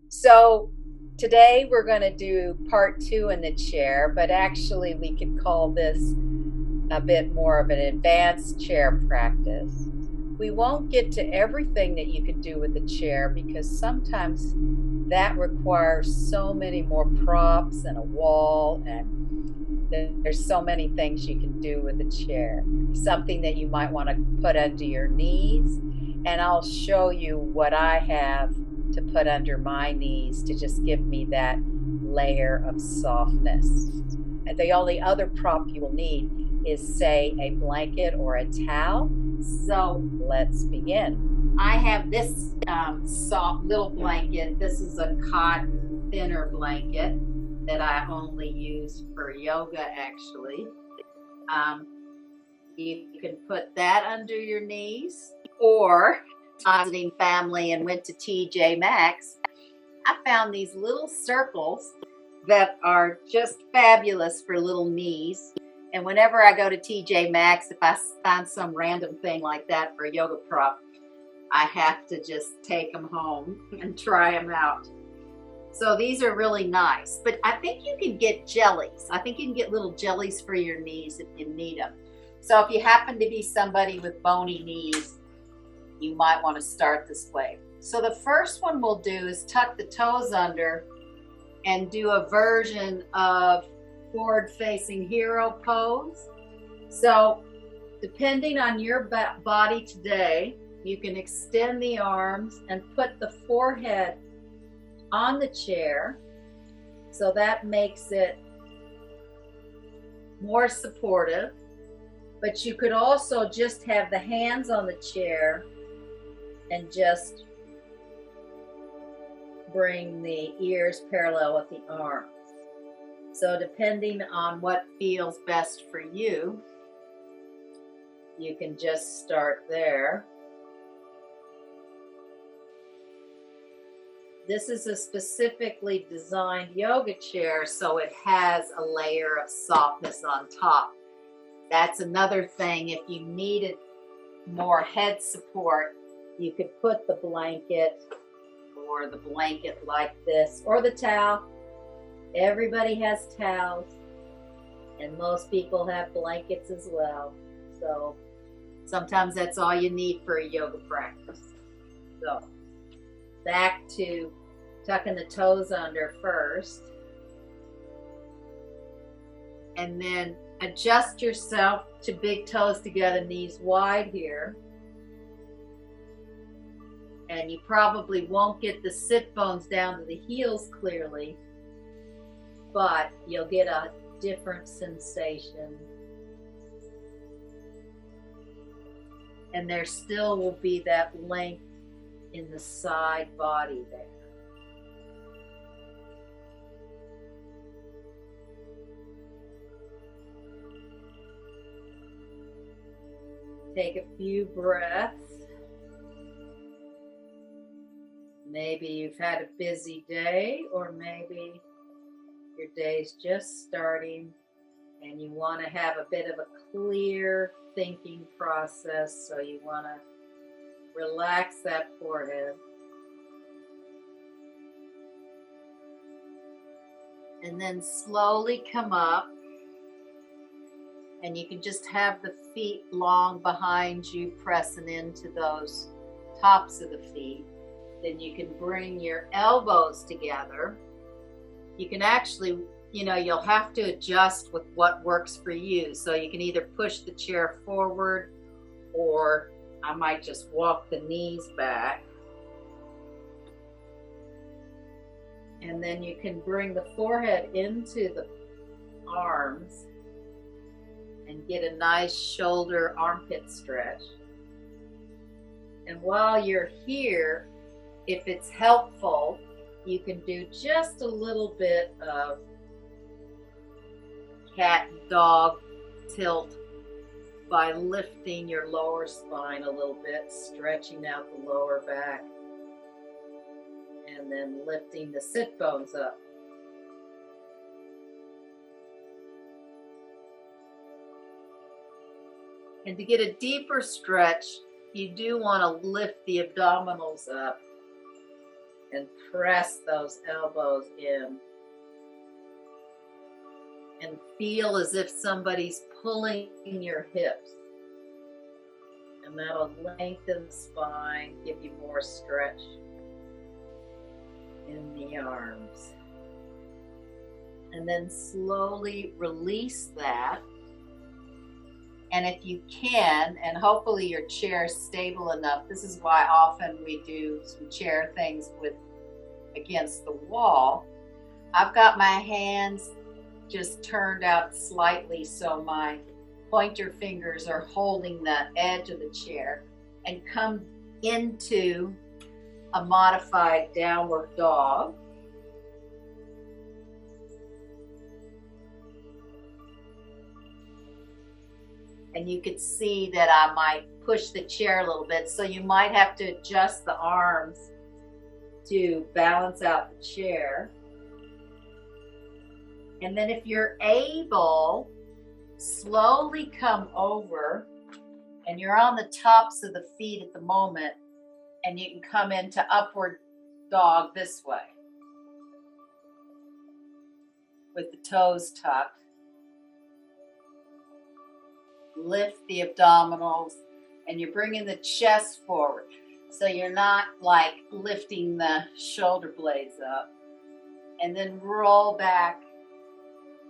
So today we're going to do part two in the chair, but actually we could call this a bit more of an advanced chair practice. We won't get to everything that you can do with the chair because sometimes that requires so many more props and a wall, and there's so many things you can do with the chair. Something that you might want to put under your knees, and I'll show you what I have to put under my knees to just give me that layer of softness. And the only other prop you will need is, say, a blanket or a towel. So let's begin. I have this soft little blanket. This is a cotton thinner blanket that I only use for yoga, actually. You can put that under your knees, or visiting family and went to TJ Maxx, I found these little circles that are just fabulous for little knees. And whenever I go to TJ Maxx, if I find some random thing like that for a yoga prop, I have to just take them home and try them out. So these are really nice. But I think you can get jellies. I think you can get little jellies for your knees if you need them. So if you happen to be somebody with bony knees, you might want to start this way. So the first one we'll do is tuck the toes under and do a version of forward-facing hero pose. So depending on your body today, you can extend the arms and put the forehead on the chair. So that makes it more supportive. But you could also just have the hands on the chair and just bring the ears parallel with the arms. So depending on what feels best for you, you can just start there. This is a specifically designed yoga chair, so it has a layer of softness on top. That's another thing. If you needed more head support, you could put the blanket like this, or the towel. Everybody has towels, and most people have blankets as well. So sometimes that's all you need for a yoga practice. So back to tucking the toes under first, and then adjust yourself to big toes together, knees wide here. And you probably won't get the sit bones down to the heels clearly, but you'll get a different sensation. And there still will be that length in the side body there. Take a few breaths. Maybe you've had a busy day, or maybe your day's just starting and you want to have a bit of a clear thinking process, so you want to relax that forehead. And then slowly come up, and you can just have the feet long behind you, pressing into those tops of the feet. Then you can bring your elbows together. You can actually, you'll have to adjust with what works for you. So you can either push the chair forward, or I might just walk the knees back. And then you can bring the forehead into the arms and get a nice shoulder armpit stretch. And while you're here, if it's helpful, you can do just a little bit of cat and dog tilt by lifting your lower spine a little bit, stretching out the lower back, and then lifting the sit bones up. And to get a deeper stretch, you do want to lift the abdominals up. and press those elbows in. And feel as if somebody's pulling your hips. And that'll lengthen the spine, give you more stretch in the arms. And then slowly release that. And if you can, and hopefully your chair is stable enough, this is why often we do some chair things with against the wall. I've got my hands just turned out slightly so my pointer fingers are holding the edge of the chair, and come into a modified downward dog. And you could see that I might push the chair a little bit, so you might have to adjust the arms to balance out the chair. And then if you're able, slowly come over, and you're on the tops of the feet at the moment, and you can come into upward dog this way with the toes tucked. Lift the abdominals, and you're bringing the chest forward. So you're not like lifting the shoulder blades up. And then roll back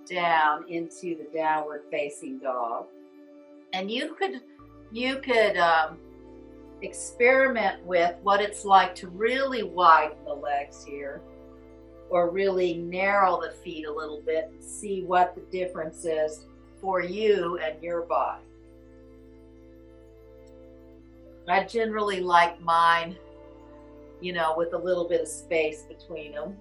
down into the downward facing dog. And you could experiment with what it's like to really widen the legs here, or really narrow the feet a little bit and see what the difference is for you and your body. I generally like mine, with a little bit of space between them.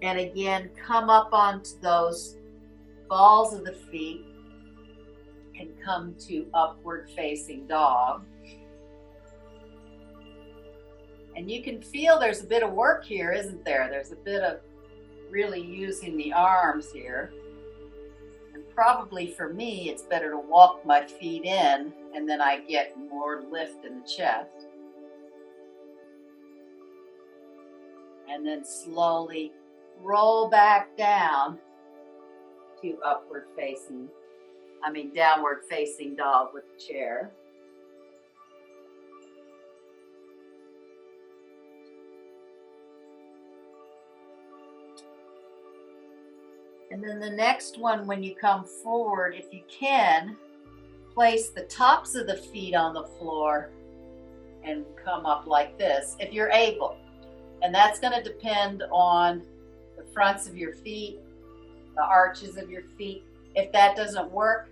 And again, come up onto those balls of the feet and come to upward facing dog. And you can feel there's a bit of work here, isn't there? There's a bit of really using the arms here. And probably for me, it's better to walk my feet in, and then I get more lift in the chest. And then slowly roll back down to downward facing dog with the chair. And then the next one, when you come forward, if you can, place the tops of the feet on the floor and come up like this, if you're able. And that's going to depend on the fronts of your feet, the arches of your feet. If that doesn't work,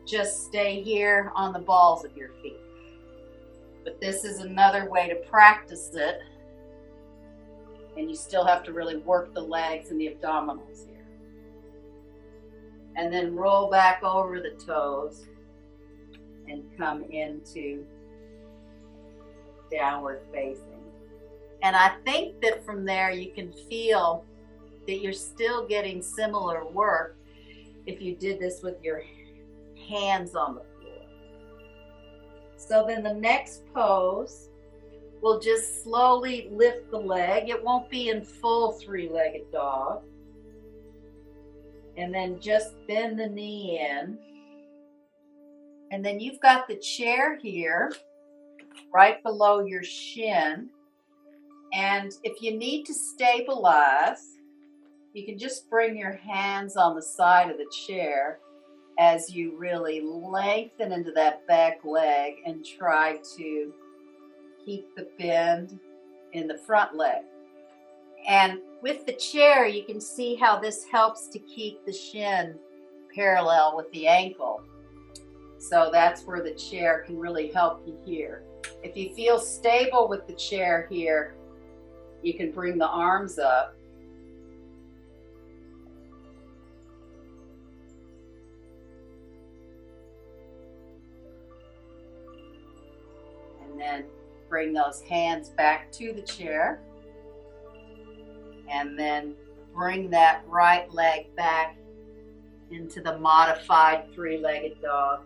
just stay here on the balls of your feet. But this is another way to practice it. And you still have to really work the legs and the abdominals here. And then roll back over the toes and come into downward facing. And I think that from there you can feel that you're still getting similar work if you did this with your hands on the floor. So then the next pose, we'll just slowly lift the leg. It won't be in full three-legged dog. And then just bend the knee in. And then you've got the chair here, right below your shin. And if you need to stabilize, you can just bring your hands on the side of the chair as you really lengthen into that back leg and try to keep the bend in the front leg. And with the chair, you can see how this helps to keep the shin parallel with the ankle. So that's where the chair can really help you here. If you feel stable with the chair here, you can bring the arms up. And then bring those hands back to the chair. And then bring that right leg back into the modified three-legged dog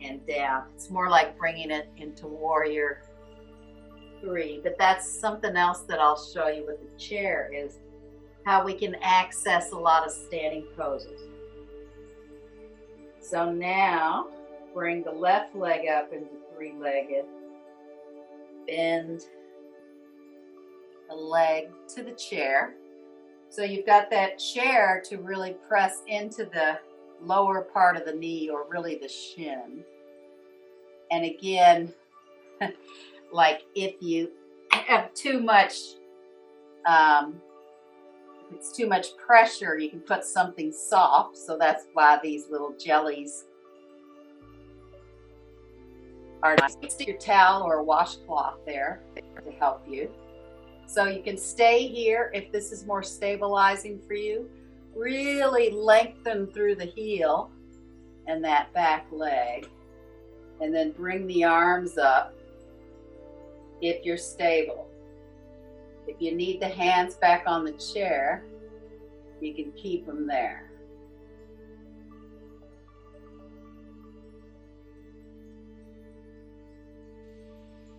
and down. It's more like bringing it into warrior 3, but that's something else that I'll show you with the chair is how we can access a lot of standing poses. So now, bring the left leg up into 3-legged, bend the leg to the chair. So you've got that chair to really press into the lower part of the knee, or really the shin. And again, like if you have too much, if it's too much pressure, you can put something soft. So that's why these little jellies are nice. Stick your towel or a washcloth there to help you. So you can stay here if this is more stabilizing for you. Really lengthen through the heel and that back leg. And then bring the arms up if you're stable. If you need the hands back on the chair, you can keep them there.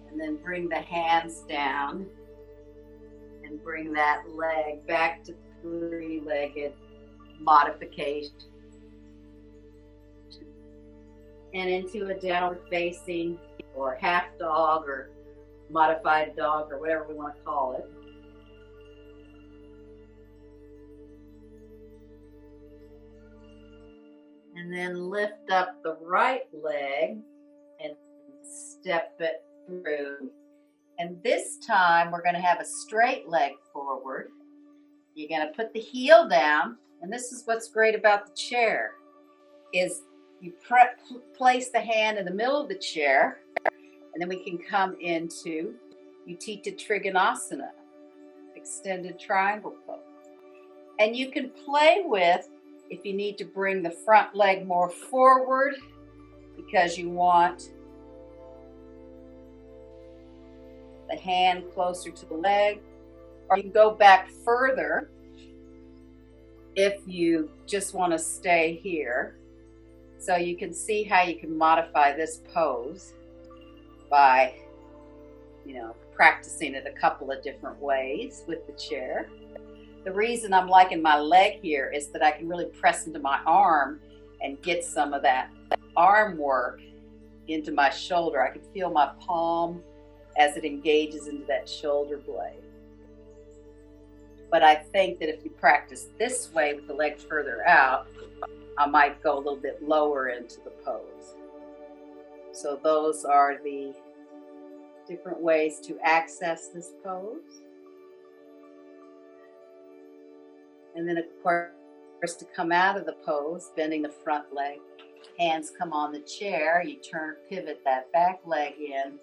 And then bring the hands down and bring that leg back to 3-legged modification. And into a downward facing or half dog or modified dog or whatever we want to call it. And then lift up the right leg and step it through. And this time we're going to have a straight leg forward. You're going to put the heel down, and this is what's great about the chair is you place the hand in the middle of the chair, and then we can come into Utthita Trikonasana, extended triangle pose. And you can play with, if you need to bring the front leg more forward because you want the hand closer to the leg, or you can go back further if you just want to stay here. So you can see how you can modify this pose by, practicing it a couple of different ways with the chair. The reason I'm liking my leg here is that I can really press into my arm and get some of that arm work into my shoulder. I can feel my palm as it engages into that shoulder blade. But I think that if you practice this way with the leg further out, I might go a little bit lower into the pose. So those are the different ways to access this pose. And then of course to come out of the pose, bending the front leg, hands come on the chair, you pivot that back leg in,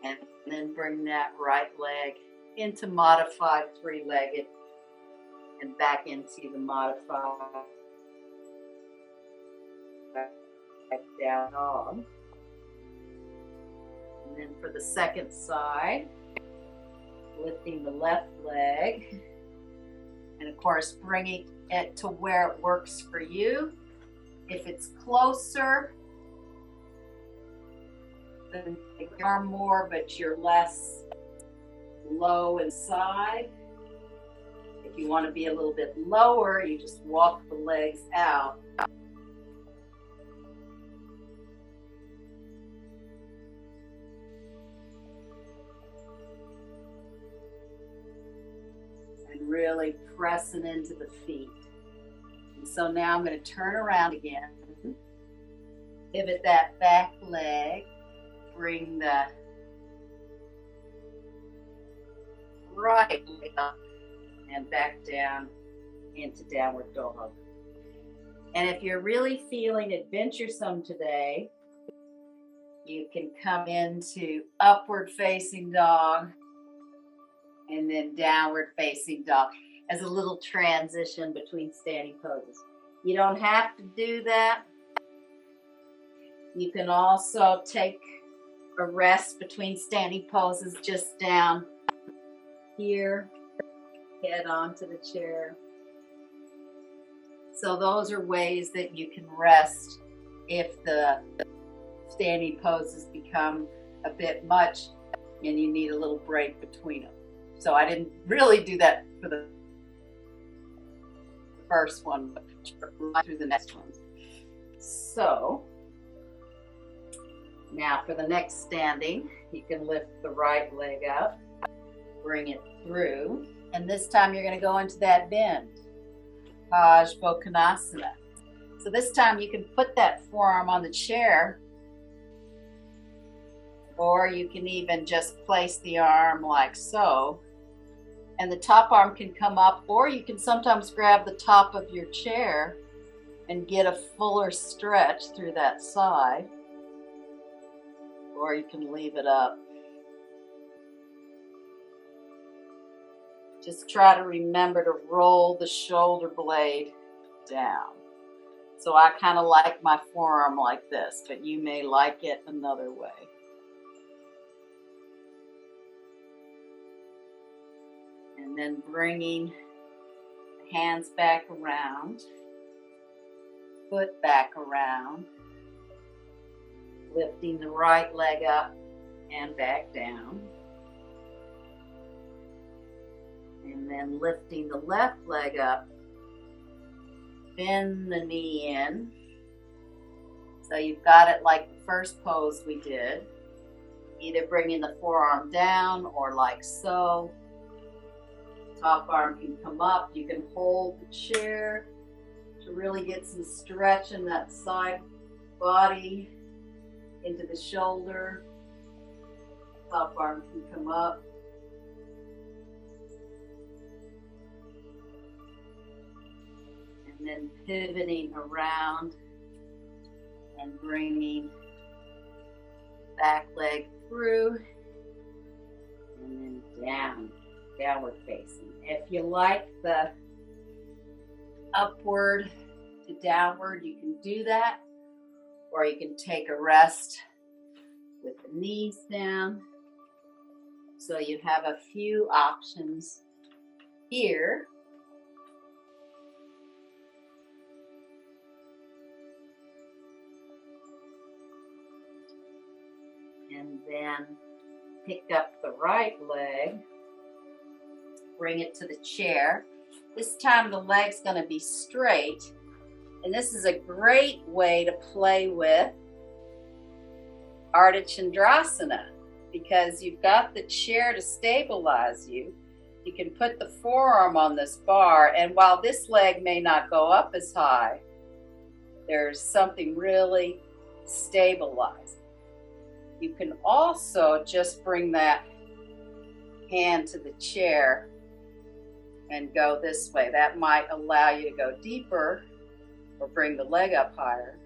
and then bring that right leg into modified 3-legged and back into the modified back down dog. And then for the second side, lifting the left leg, and of course bringing it to where it works for you. If it's closer, then you arm more, but you're less low inside. If you want to be a little bit lower, you just walk the legs out. And really pressing into the feet. And so now I'm going to turn around again. Pivot that back leg. Bring the right leg up and back down into downward dog. And if you're really feeling adventuresome today, you can come into upward facing dog and then downward facing dog as a little transition between standing poses. You don't have to do that. You can also take a rest between standing poses just down here, head onto the chair. So those are ways that you can rest if the standing poses become a bit much. and you need a little break between them. So I didn't really do that for the first one, but right through the next one. So now for the next standing, you can lift the right leg up, bring it through, and this time you're going to go into that bend, Konasana. So this time you can put that forearm on the chair, or you can even just place the arm like so, and the top arm can come up, or you can sometimes grab the top of your chair and get a fuller stretch through that side, or you can leave it up. Just try to remember to roll the shoulder blade down. So I kind of like my forearm like this, but you may like it another way. And then bringing the hands back around, foot back around, lifting the right leg up and back down. And then lifting the left leg up, bend the knee in. So you've got it like the first pose we did, either bringing the forearm down or like so. Top arm can come up. You can hold the chair to really get some stretch in that side body into the shoulder. Top arm can come up. And then pivoting around and bringing back leg through and then down, downward facing. If you like the upward to downward, you can do that, or you can take a rest with the knees down. So you have a few options here. And then pick up the right leg, bring it to the chair. This time the leg's going to be straight, and this is a great way to play with Ardha Chandrasana because you've got the chair to stabilize you. You can put the forearm on this bar, and while this leg may not go up as high, there's something really stabilizing. You can also just bring that hand to the chair and go this way. That might allow you to go deeper or bring the leg up higher,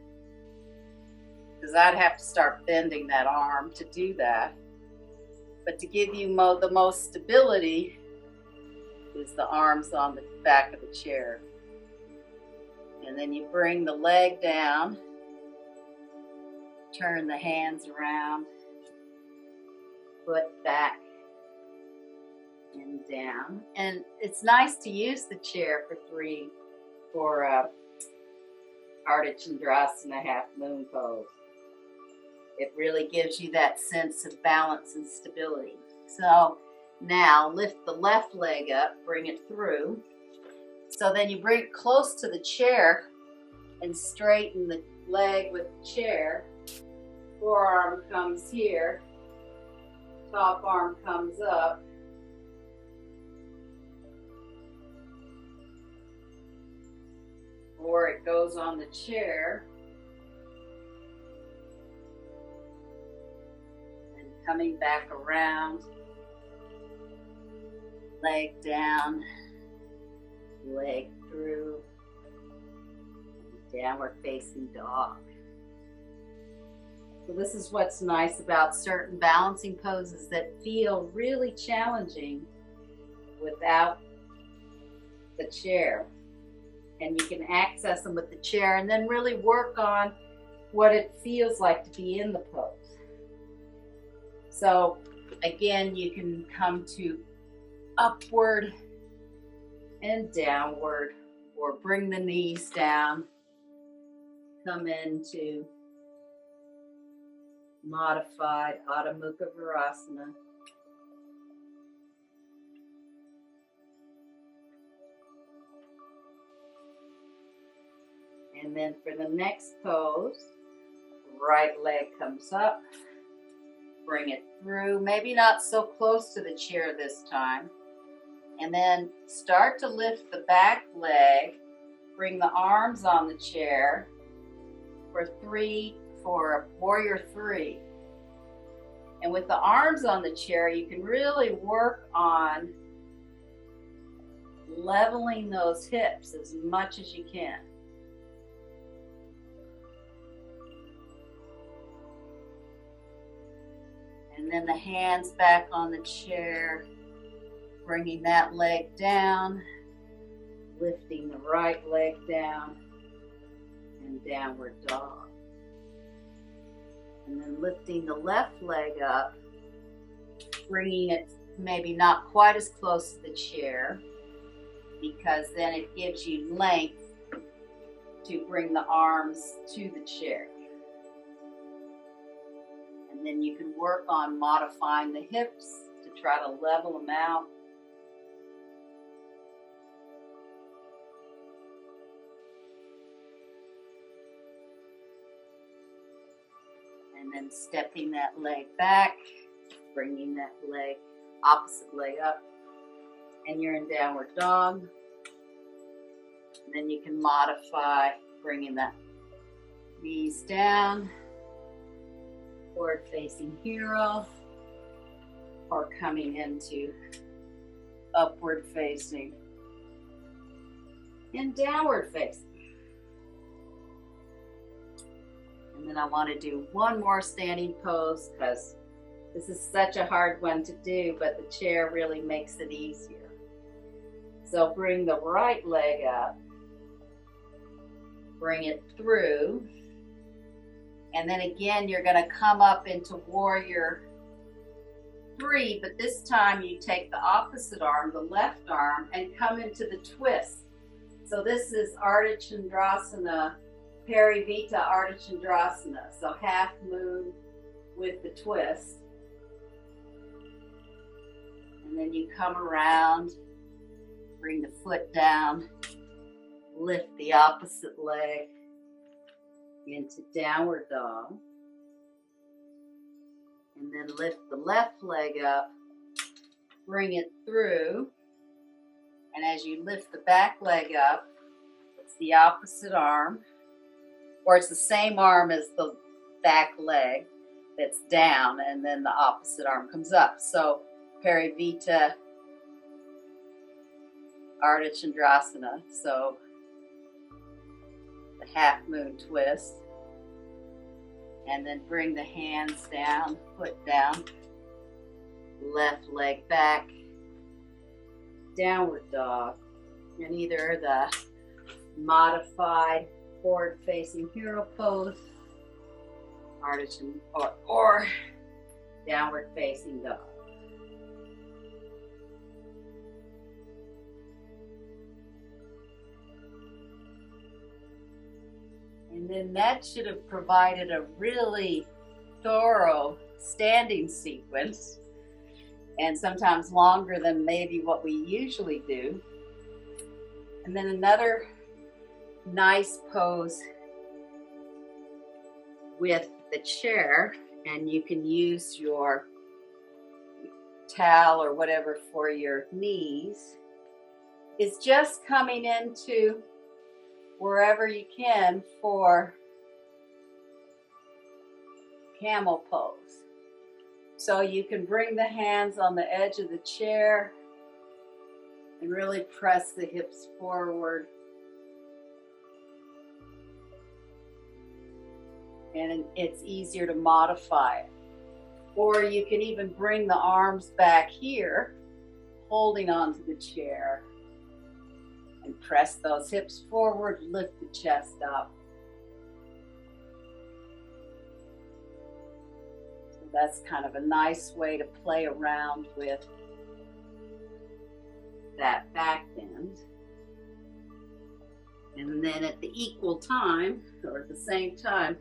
because I'd have to start bending that arm to do that. But to give you the most stability is the arms on the back of the chair. And then you bring the leg down, turn the hands around, foot back and down. And it's nice to use the chair for Ardha Chandrasana half moon pose. It really gives you that sense of balance and stability. So now lift the left leg up, bring it through. So then you bring it close to the chair and straighten the leg with the chair. Forearm comes here, top arm comes up. Or it goes on the chair. And coming back around, leg down, leg through, downward facing dog. So this is what's nice about certain balancing poses that feel really challenging without the chair. And you can access them with the chair and then really work on what it feels like to be in the pose. So again, you can come to upward and downward, or bring the knees down, come into modified Adho Mukha Virasana, And then for the next pose, right leg comes up, bring it through, maybe not so close to the chair this time. And then start to lift the back leg, bring the arms on the chair for warrior three. And with the arms on the chair, you can really work on leveling those hips as much as you can. And then the hands back on the chair, bringing that leg down, lifting the right leg down, and downward dog. And then lifting the left leg up, bringing it maybe not quite as close to the chair, because then it gives you length to bring the arms to the chair. And then you can work on modifying the hips to try to level them out. And then stepping that leg back, bringing that leg, opposite leg up, and you're in downward dog. And then you can modify, bringing that knees down, forward facing hero, or coming into upward facing and downward facing. And then I want to do one more standing pose because this is such a hard one to do, but the chair really makes it easier. So bring the right leg up, bring it through, and then again you're going to come up into warrior three, but this time you take the opposite arm, the left arm, and come into the twist. So this is Ardha Chandrasana, Parivita Ardha Chandrasana, so half moon with the twist. And then you come around, bring the foot down, lift the opposite leg into downward dog. And then lift the left leg up, bring it through. And as you lift the back leg up, it's the opposite arm, or it's the same arm as the back leg that's down, and then the opposite arm comes up. So Parivita Ardha Chandrasana, so the half moon twist. And then bring the hands down, foot down, left leg back, downward dog, and either the modified forward facing hero pose, or downward facing dog. And then that should have provided a really thorough standing sequence, and sometimes longer than maybe what we usually do. And then another nice pose with the chair, and you can use your towel or whatever for your knees, is just coming into wherever you can for camel pose. So you can bring the hands on the edge of the chair and really press the hips forward. And it's easier to modify it. Or you can even bring the arms back here, holding onto the chair, and press those hips forward, lift the chest up. So that's kind of a nice way to play around with that back bend. And then at the equal time, or at the same time,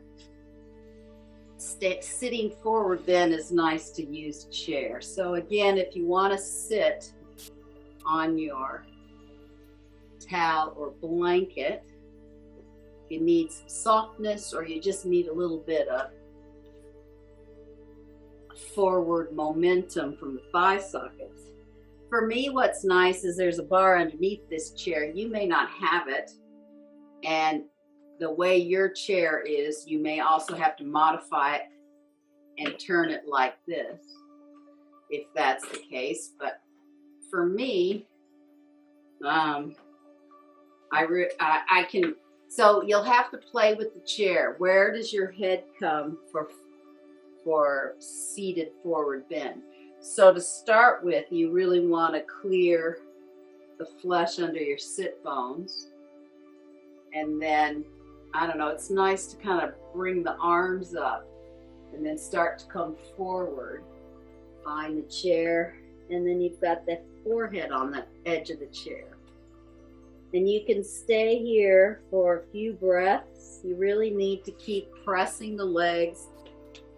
sitting forward then is nice to use chair. So again, if you want to sit on your towel or blanket, you need some softness or you just need a little bit of forward momentum from the thigh sockets. For me, what's nice is there's a bar underneath this chair. You may not have it, and the way your chair is, you may also have to modify it and turn it like this, if that's the case. But for me, I can, so you'll have to play with the chair. Where does your head come for seated forward bend? So to start with, you really want to clear the flesh under your sit bones. And then, I don't know, it's nice to kind of bring the arms up and then start to come forward. Find the chair, and then you've got that forehead on the edge of the chair. And you can stay here for a few breaths. You really need to keep pressing the legs,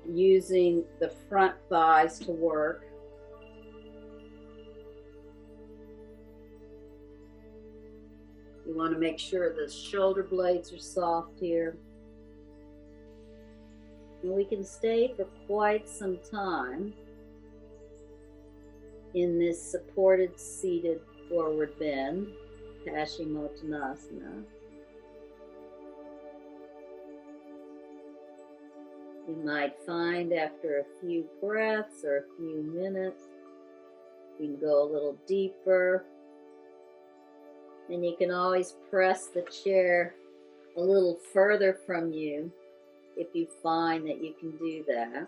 using the front thighs to work. You want to make sure the shoulder blades are soft here. And we can stay for quite some time in this supported seated forward bend, Paschimottanasana. You might find after a few breaths or a few minutes, you can go a little deeper. And you can always press the chair a little further from you if you find that you can do that.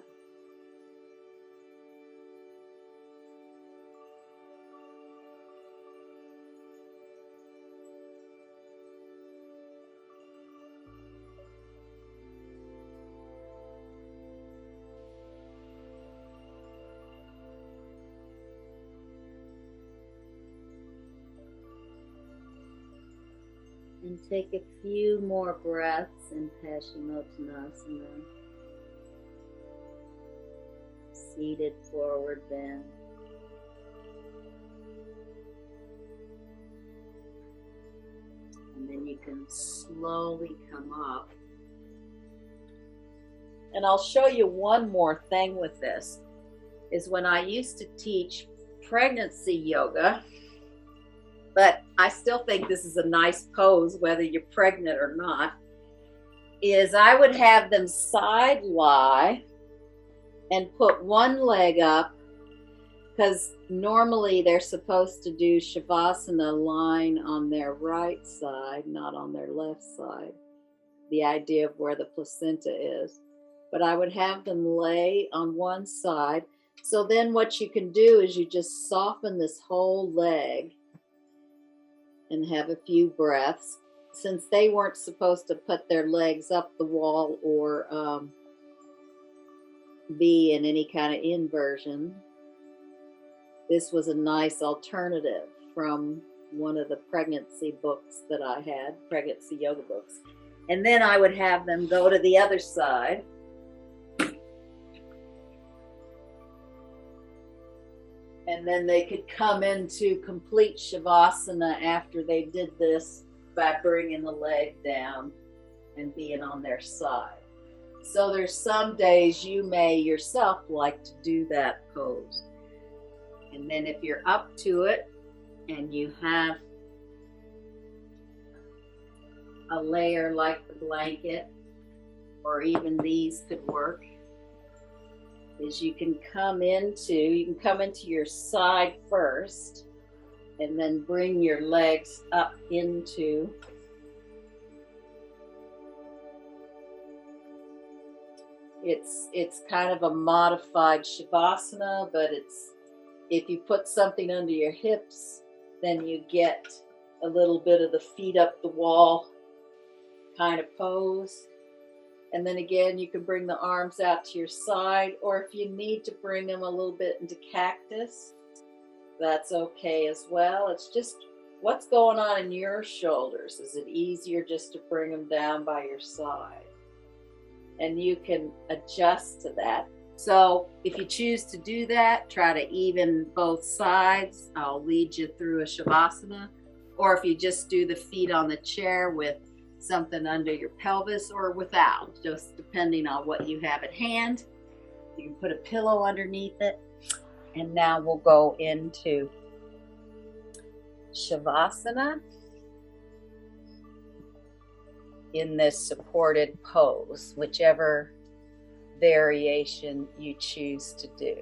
And take a few more breaths in Paschimottanasana. Seated forward bend. And then you can slowly come up. And I'll show you one more thing with this, is when I used to teach pregnancy yoga, but I still think this is a nice pose whether you're pregnant or not, is I would have them side lie and put one leg up, because normally they're supposed to do Shavasana lying on their right side, not on their left side, the idea of where the placenta is. But I would have them lay on one side. So then what you can do is you just soften this whole leg and have a few breaths. Since they weren't supposed to put their legs up the wall or be in any kind of inversion, this was a nice alternative from one of the pregnancy books that I had, pregnancy yoga books. And then I would have them go to the other side. And then they could come into complete Shavasana after they did this by bringing the leg down and being on their side. So there's some days you may yourself like to do that pose. And then if you're up to it and you have a layer like the blanket, or even these could work, is you can come into your side first and then bring your legs up into it's kind of a modified Shavasana, but if you put something under your hips, then you get a little bit of the feet up the wall kind of pose. And then again, you can bring the arms out to your side, or if you need to bring them a little bit into cactus, that's okay as well. It's just what's going on in your shoulders. Is it easier just to bring them down by your side? And you can adjust to that. So if you choose to do that, try to even both sides. I'll lead you through a Shavasana. Or if you just do the feet on the chair with something under your pelvis or without, just depending on what you have at hand. You can put a pillow underneath it. And now we'll go into Shavasana in this supported pose, whichever variation you choose to do.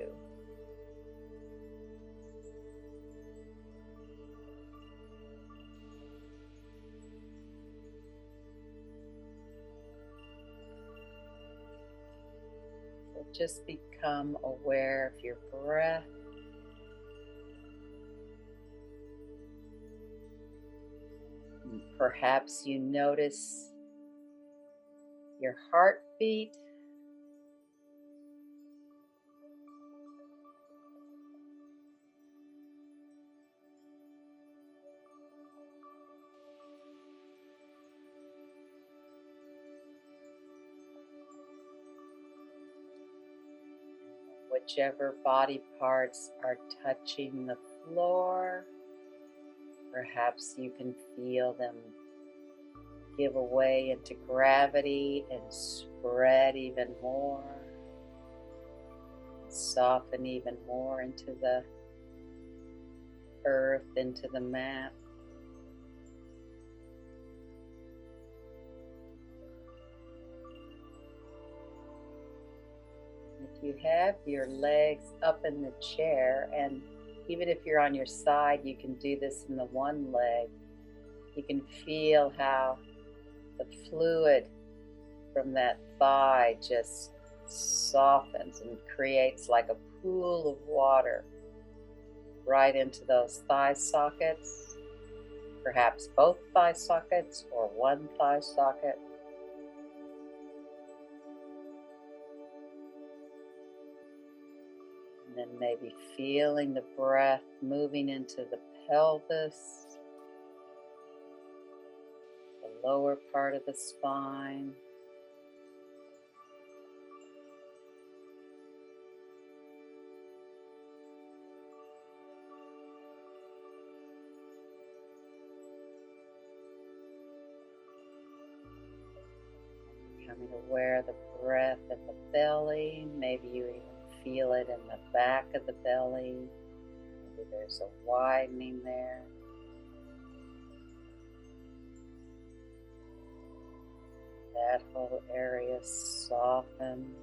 So just become aware of your breath. Perhaps you notice your heartbeat. Whichever body parts are touching the floor, perhaps you can feel them give away into gravity and spread even more, soften even more into the earth, into the mat. If you have your legs up in the chair, and even if you're on your side, you can do this in the one leg. You can feel how the fluid from that thigh just softens and creates like a pool of water right into those thigh sockets, perhaps both thigh sockets or one thigh socket. And then maybe feeling the breath moving into the pelvis, the lower part of the spine. Becoming aware of the breath in the belly. Maybe you even feel it in the back of the belly. Maybe there's a widening there. That whole area soften.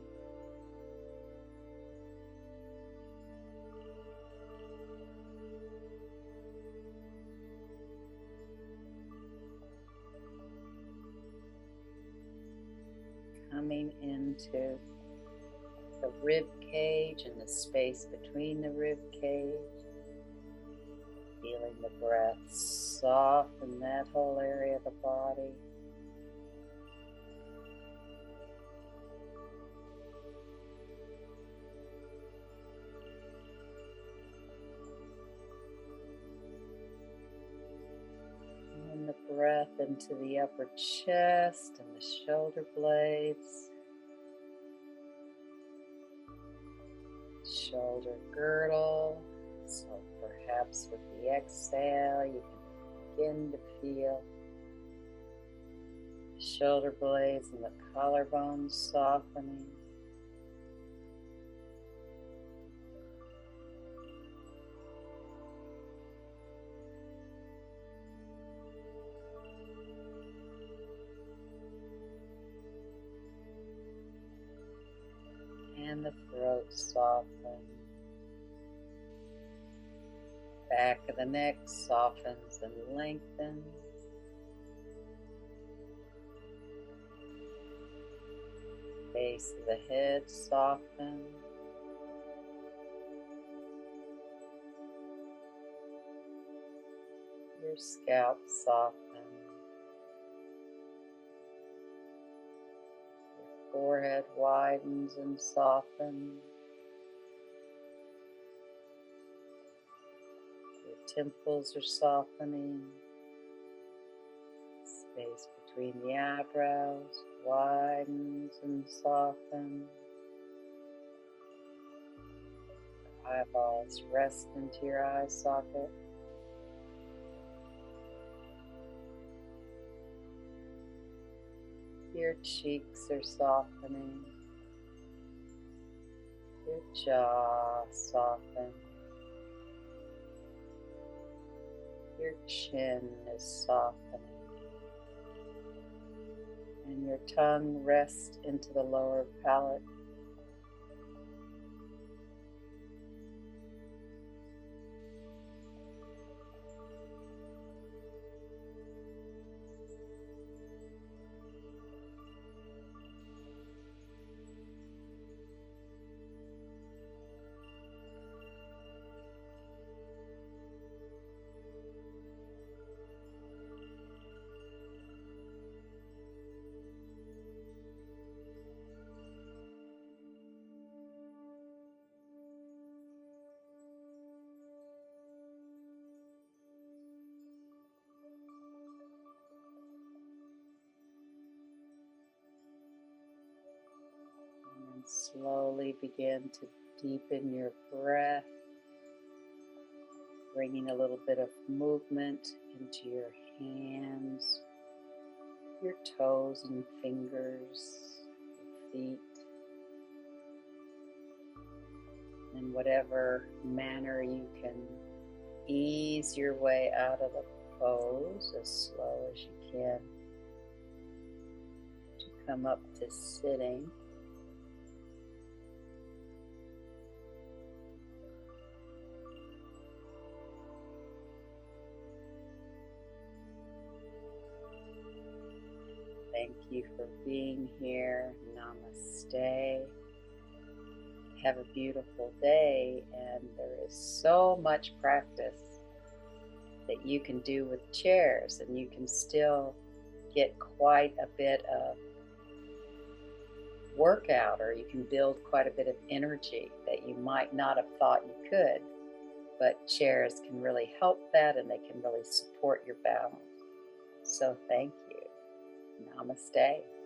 Coming into the rib cage and the space between the rib cage. Feeling the breath soften that whole area of the body. And the breath into the upper chest and the shoulder blades. Shoulder girdle, so perhaps with the exhale you can begin to feel the shoulder blades and the collarbones softening. And the throat soften. Back of the neck softens and lengthens. Base of the head softens. Your scalp softens. Forehead widens and softens. Your temples are softening. Space between the eyebrows widens and softens. Eyeballs rest into your eye socket. Your cheeks are softening. Your jaw softens. Your chin is softening. And your tongue rests into the lower palate. And slowly begin to deepen your breath, bringing a little bit of movement into your hands, your toes and fingers, your feet. In whatever manner you can ease your way out of the pose as slow as you can to come up to sitting. Thank you for being here. Namaste. Have a beautiful day, and there is so much practice that you can do with chairs, and you can still get quite a bit of workout, or you can build quite a bit of energy that you might not have thought you could, but chairs can really help that, and they can really support your balance. So thank you. Namaste.